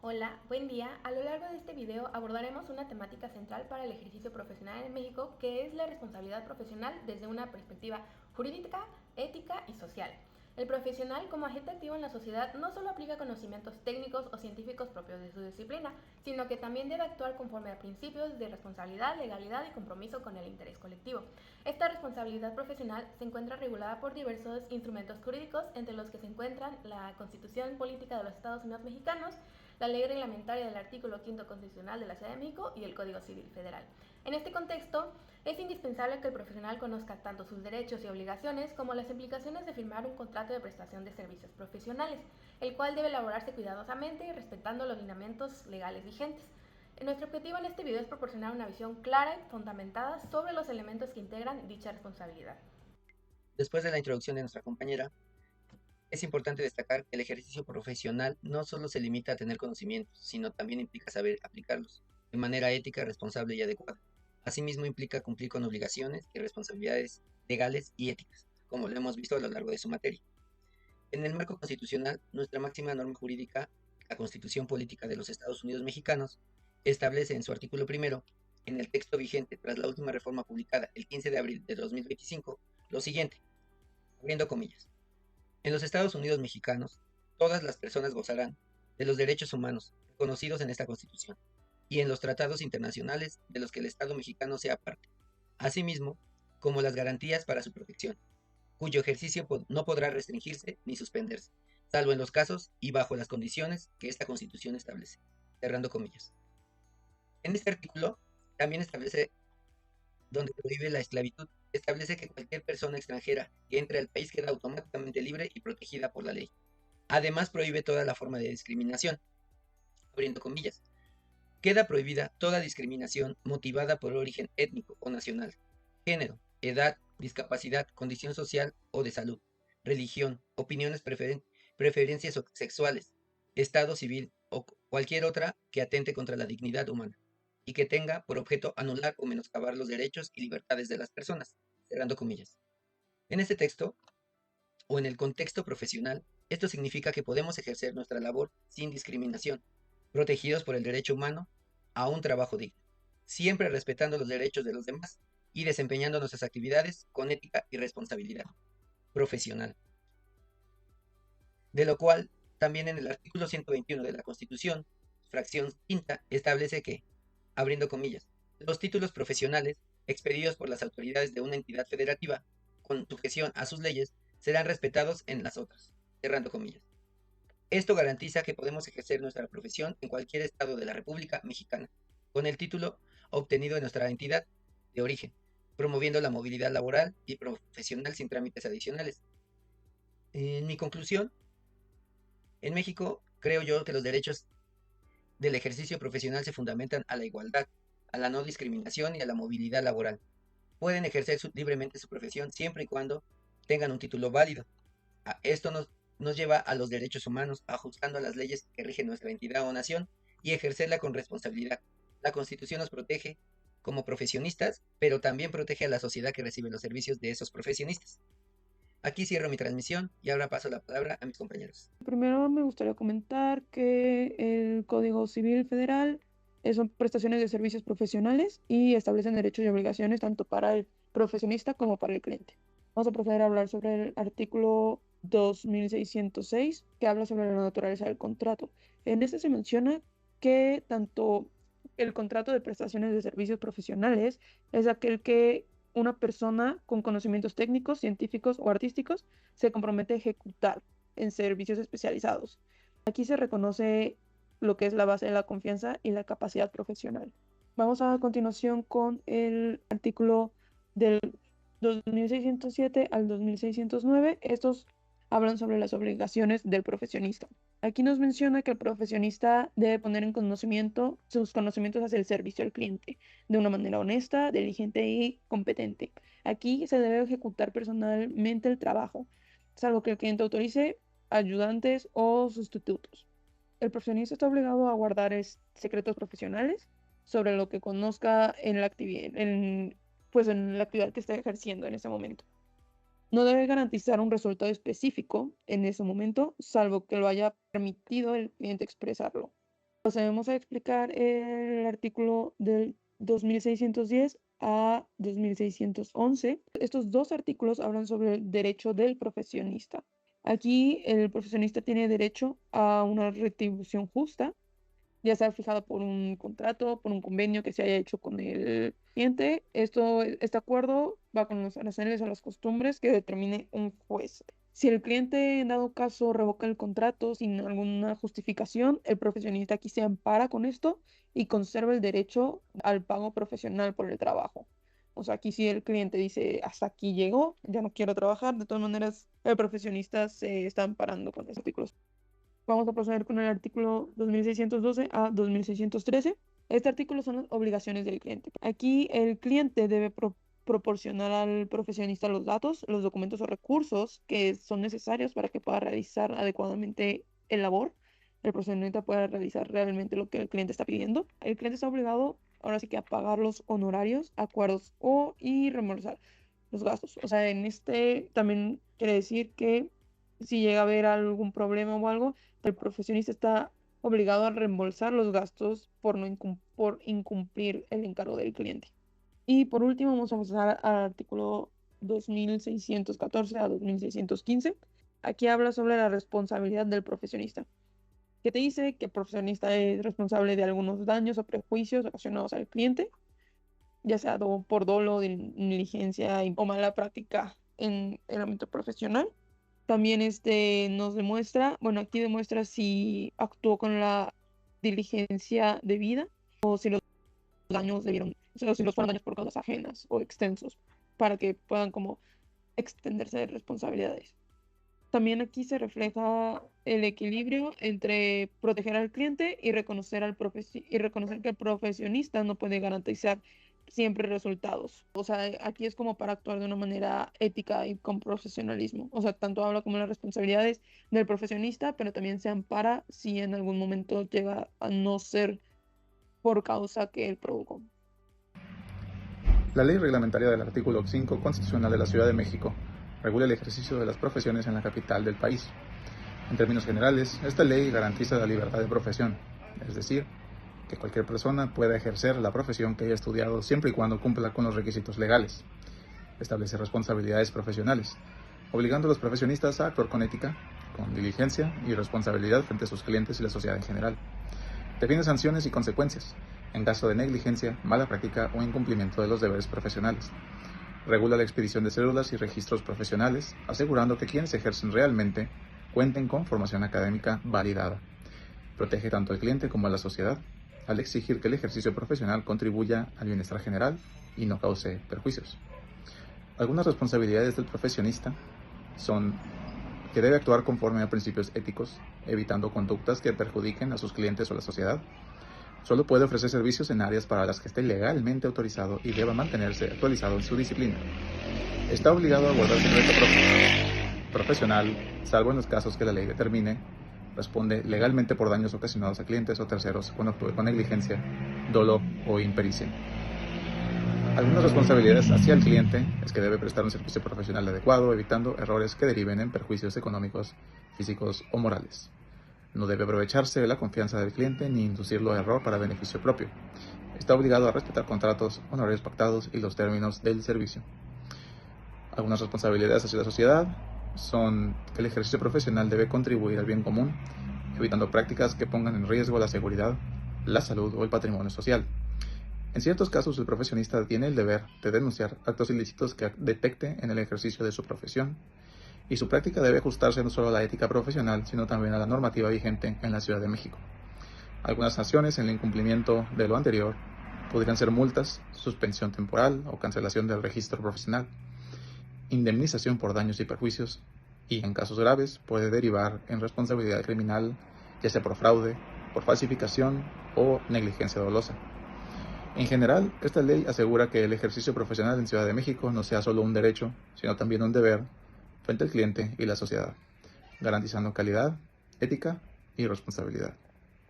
Hola, buen día. A lo largo de este video abordaremos una temática central para el ejercicio profesional en México, que es la responsabilidad profesional desde una perspectiva jurídica, ética y social. El profesional como agente activo en la sociedad no solo aplica conocimientos técnicos o científicos propios de su disciplina, sino que también debe actuar conforme a principios de responsabilidad, legalidad y compromiso con el interés colectivo. Esta responsabilidad profesional se encuentra regulada por diversos instrumentos jurídicos, entre los que se encuentran la Constitución Política de los Estados Unidos Mexicanos, la ley reglamentaria del artículo 5 constitucional de la Ciudad de México y el Código Civil Federal. En este contexto, es indispensable que el profesional conozca tanto sus derechos y obligaciones como las implicaciones de firmar un contrato de prestación de servicios profesionales, el cual debe elaborarse cuidadosamente y respetando los lineamientos legales vigentes. Nuestro objetivo en este video es proporcionar una visión clara y fundamentada sobre los elementos que integran dicha responsabilidad. Después de la introducción de nuestra compañera, es importante destacar que el ejercicio profesional no solo se limita a tener conocimientos, sino también implica saber aplicarlos de manera ética, responsable y adecuada. Asimismo, implica cumplir con obligaciones y responsabilidades legales y éticas, como lo hemos visto a lo largo de su materia. En el marco constitucional, nuestra máxima norma jurídica, la Constitución Política de los Estados Unidos Mexicanos, establece en su artículo primero, en el texto vigente tras la última reforma publicada el 15 de abril de 2025, lo siguiente, abriendo comillas. En los Estados Unidos mexicanos, todas las personas gozarán de los derechos humanos reconocidos en esta Constitución y en los tratados internacionales de los que el Estado mexicano sea parte, asimismo como las garantías para su protección, cuyo ejercicio no podrá restringirse ni suspenderse, salvo en los casos y bajo las condiciones que esta Constitución establece. Cerrando comillas. En este artículo también establece donde prohíbe la esclavitud, establece que cualquier persona extranjera que entre al país queda automáticamente libre y protegida por la ley. Además, prohíbe toda la forma de discriminación, abriendo comillas. Queda prohibida toda discriminación motivada por origen étnico o nacional, género, edad, discapacidad, condición social o de salud, religión, opiniones, preferencias sexuales, estado civil o cualquier otra que atente contra la dignidad humana y que tenga por objeto anular o menoscabar los derechos y libertades de las personas, cerrando comillas. En este texto, o en el contexto profesional, esto significa que podemos ejercer nuestra labor sin discriminación, protegidos por el derecho humano a un trabajo digno, siempre respetando los derechos de los demás y desempeñando nuestras actividades con ética y responsabilidad profesional. De lo cual, también en el artículo 121 de la Constitución, fracción quinta, establece que, abriendo comillas, los títulos profesionales expedidos por las autoridades de una entidad federativa, con sujeción a sus leyes, serán respetados en las otras, cerrando comillas. Esto garantiza que podemos ejercer nuestra profesión en cualquier estado de la República Mexicana, con el título obtenido en nuestra entidad de origen, promoviendo la movilidad laboral y profesional sin trámites adicionales. En mi conclusión, en México creo yo que los derechos del ejercicio profesional se fundamentan a la igualdad, a la no discriminación y a la movilidad laboral. Pueden ejercer libremente su profesión siempre y cuando tengan un título válido. Esto nos lleva a los derechos humanos, ajustando a las leyes que rigen nuestra entidad o nación y ejercerla con responsabilidad. La Constitución nos protege como profesionistas, pero también protege a la sociedad que recibe los servicios de esos profesionistas. Aquí cierro mi transmisión y ahora paso la palabra a mis compañeros. Primero me gustaría comentar que el Código Civil Federal son prestaciones de servicios profesionales y establecen derechos y obligaciones tanto para el profesionista como para el cliente. Vamos a proceder a hablar sobre el artículo 2606, que habla sobre la naturaleza del contrato. En este se menciona que tanto el contrato de prestaciones de servicios profesionales es aquel que una persona con conocimientos técnicos, científicos o artísticos se compromete a ejecutar en servicios especializados. Aquí se reconoce lo que es la base de la confianza y la capacidad profesional. Vamos a continuación con el artículo del 2607 al 2609. Estos hablan sobre las obligaciones del profesionista. Aquí nos menciona que el profesionista debe poner en conocimiento sus conocimientos hacia el servicio al cliente de una manera honesta, diligente y competente. Aquí se debe ejecutar personalmente el trabajo, salvo que el cliente autorice ayudantes o sustitutos. El profesionista está obligado a guardar secretos profesionales sobre lo que conozca en la actividad, pues en la actividad que esté ejerciendo en ese momento. No debe garantizar un resultado específico en ese momento, salvo que lo haya permitido el cliente expresarlo. Procedemos a explicar el artículo del 2610 a 2611. Estos dos artículos hablan sobre el derecho del profesionista. Aquí el profesionista tiene derecho a una retribución justa, ya sea fijada por un contrato, por un convenio que se haya hecho con el cliente. Este acuerdo va con los aranceles o las costumbres que determine un juez. Si el cliente en dado caso revoca el contrato sin alguna justificación, el profesionista aquí se ampara con esto y conserva el derecho al pago profesional por el trabajo. O sea, aquí si el cliente dice hasta aquí llegó, ya no quiero trabajar, de todas maneras el profesionista se está amparando con estos artículos. Vamos a proceder con el artículo 2612 a 2613. Este artículo son las obligaciones del cliente. Aquí el cliente debe proporcionar al profesionista los datos, los documentos o recursos que son necesarios para que pueda realizar adecuadamente el labor. El profesionista pueda realizar realmente lo que el cliente está pidiendo. El cliente está obligado ahora sí que a pagar los honorarios, acuerdos y reembolsar los gastos. O sea, en este también quiere decir que si llega a haber algún problema o algo, el profesionista está obligado a reembolsar los gastos por por incumplir el encargo del cliente. Y por último, vamos a pasar al artículo 2614 a 2615. Aquí habla sobre la responsabilidad del profesionista, que te dice que el profesionista es responsable de algunos daños o prejuicios ocasionados al cliente, ya sea por dolo, negligencia o mala práctica en el ámbito profesional. También nos demuestra, bueno, aquí demuestra si actuó con la diligencia debida o si los daños debieron, o sea, si los fueron daños por causas ajenas o extensos, para que puedan como extenderse de responsabilidades. También aquí se refleja el equilibrio entre proteger al cliente y reconocer y reconocer que el profesionista no puede garantizar siempre resultados. O sea, aquí es como para actuar de una manera ética y con profesionalismo. O sea, tanto habla como las responsabilidades del profesionista, pero también se ampara si en algún momento llega a no ser por causa que él provocó. La ley reglamentaria del artículo 5 constitucional de la Ciudad de México regula el ejercicio de las profesiones en la capital del país. En términos generales, esta ley garantiza la libertad de profesión, es decir, que cualquier persona pueda ejercer la profesión que haya estudiado siempre y cuando cumpla con los requisitos legales. Establece responsabilidades profesionales, obligando a los profesionistas a actuar con ética, con diligencia y responsabilidad frente a sus clientes y la sociedad en general. Define sanciones y consecuencias en caso de negligencia, mala práctica o incumplimiento de los deberes profesionales. Regula la expedición de cédulas y registros profesionales, asegurando que quienes ejercen realmente cuenten con formación académica validada. Protege tanto al cliente como a la sociedad, al exigir que el ejercicio profesional contribuya al bienestar general y no cause perjuicios. Algunas responsabilidades del profesionista son que debe actuar conforme a principios éticos, evitando conductas que perjudiquen a sus clientes o a la sociedad. Solo puede ofrecer servicios en áreas para las que esté legalmente autorizado y deba mantenerse actualizado en su disciplina. Está obligado a guardar secreto profesional, salvo en los casos que la ley determine. Responde legalmente por daños ocasionados a clientes o terceros cuando actúe con negligencia, dolo o impericia. Algunas responsabilidades hacia el cliente es que debe prestar un servicio profesional adecuado, evitando errores que deriven en perjuicios económicos, físicos o morales. No debe aprovecharse de la confianza del cliente ni inducirlo a error para beneficio propio. Está obligado a respetar contratos, honorarios pactados y los términos del servicio. Algunas responsabilidades hacia la sociedad son que el ejercicio profesional debe contribuir al bien común, evitando prácticas que pongan en riesgo la seguridad, la salud o el patrimonio social. En ciertos casos, el profesionista tiene el deber de denunciar actos ilícitos que detecte en el ejercicio de su profesión, y su práctica debe ajustarse no solo a la ética profesional, sino también a la normativa vigente en la Ciudad de México. Algunas sanciones en el incumplimiento de lo anterior podrían ser multas, suspensión temporal o cancelación del registro profesional, indemnización por daños y perjuicios, y en casos graves puede derivar en responsabilidad criminal, ya sea por fraude, por falsificación o negligencia dolosa. En general, esta ley asegura que el ejercicio profesional en Ciudad de México no sea solo un derecho, sino también un deber frente al cliente y la sociedad, garantizando calidad, ética y responsabilidad.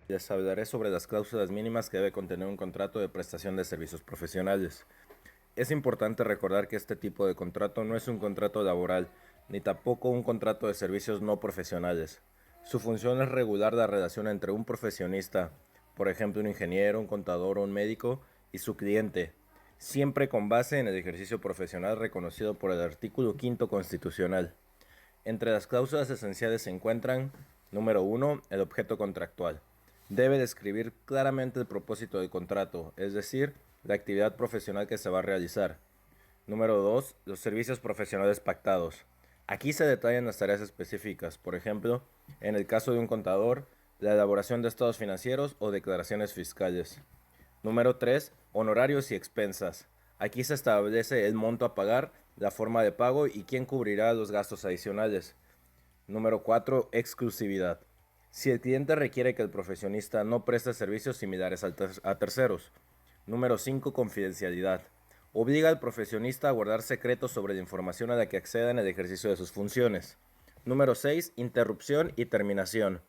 Les hablaré sobre las cláusulas mínimas que debe contener un contrato de prestación de servicios profesionales. Es importante recordar que este tipo de contrato no es un contrato laboral, ni tampoco un contrato de servicios no profesionales. Su función es regular la relación entre un profesionista por ejemplo un ingeniero, un contador o un médico, y su cliente, siempre con base en el ejercicio profesional reconocido por el artículo 5º constitucional. Entre las cláusulas esenciales se encuentran: número 1, el objeto contractual. Debe describir claramente el propósito del contrato, es decir, la actividad profesional que se va a realizar. Número 2, los servicios profesionales pactados. Aquí se detallan las tareas específicas, por ejemplo, en el caso de un contador, la elaboración de estados financieros o declaraciones fiscales. Número 3, honorarios y expensas. Aquí se establece el monto a pagar, la forma de pago y quién cubrirá los gastos adicionales. Número 4, exclusividad. Si el cliente requiere que el profesionista no preste servicios similares a terceros. Número 5, confidencialidad. Obliga al profesionista a guardar secretos sobre la información a la que acceda en el ejercicio de sus funciones. Número 6, interrupción y terminación.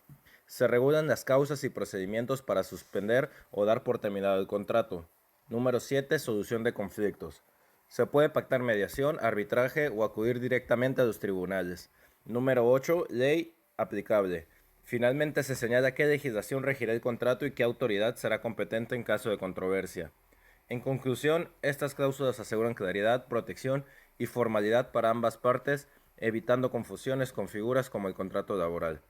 Se regulan las causas y procedimientos para suspender o dar por terminado el contrato. Número 7, solución de conflictos. Se puede pactar mediación, arbitraje o acudir directamente a los tribunales. Número 8, ley aplicable. Finalmente se señala qué legislación regirá el contrato y qué autoridad será competente en caso de controversia. En conclusión, estas cláusulas aseguran claridad, protección y formalidad para ambas partes, evitando confusiones con figuras como el contrato laboral.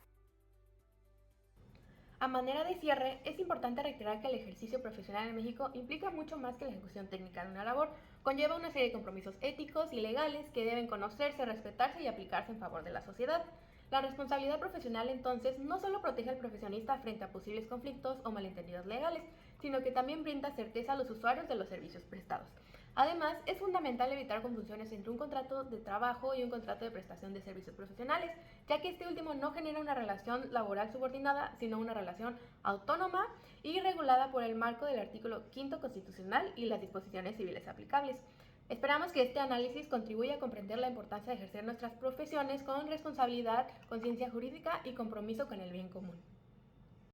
A manera de cierre, es importante reiterar que el ejercicio profesional en México implica mucho más que la ejecución técnica de una labor. Conlleva una serie de compromisos éticos y legales que deben conocerse, respetarse y aplicarse en favor de la sociedad. La responsabilidad profesional entonces no solo protege al profesionista frente a posibles conflictos o malentendidos legales, sino que también brinda certeza a los usuarios de los servicios prestados. Además, es fundamental evitar confusiones entre un contrato de trabajo y un contrato de prestación de servicios profesionales, ya que este último no genera una relación laboral subordinada, sino una relación autónoma y regulada por el marco del artículo 5º constitucional y las disposiciones civiles aplicables. Esperamos que este análisis contribuya a comprender la importancia de ejercer nuestras profesiones con responsabilidad, conciencia jurídica y compromiso con el bien común.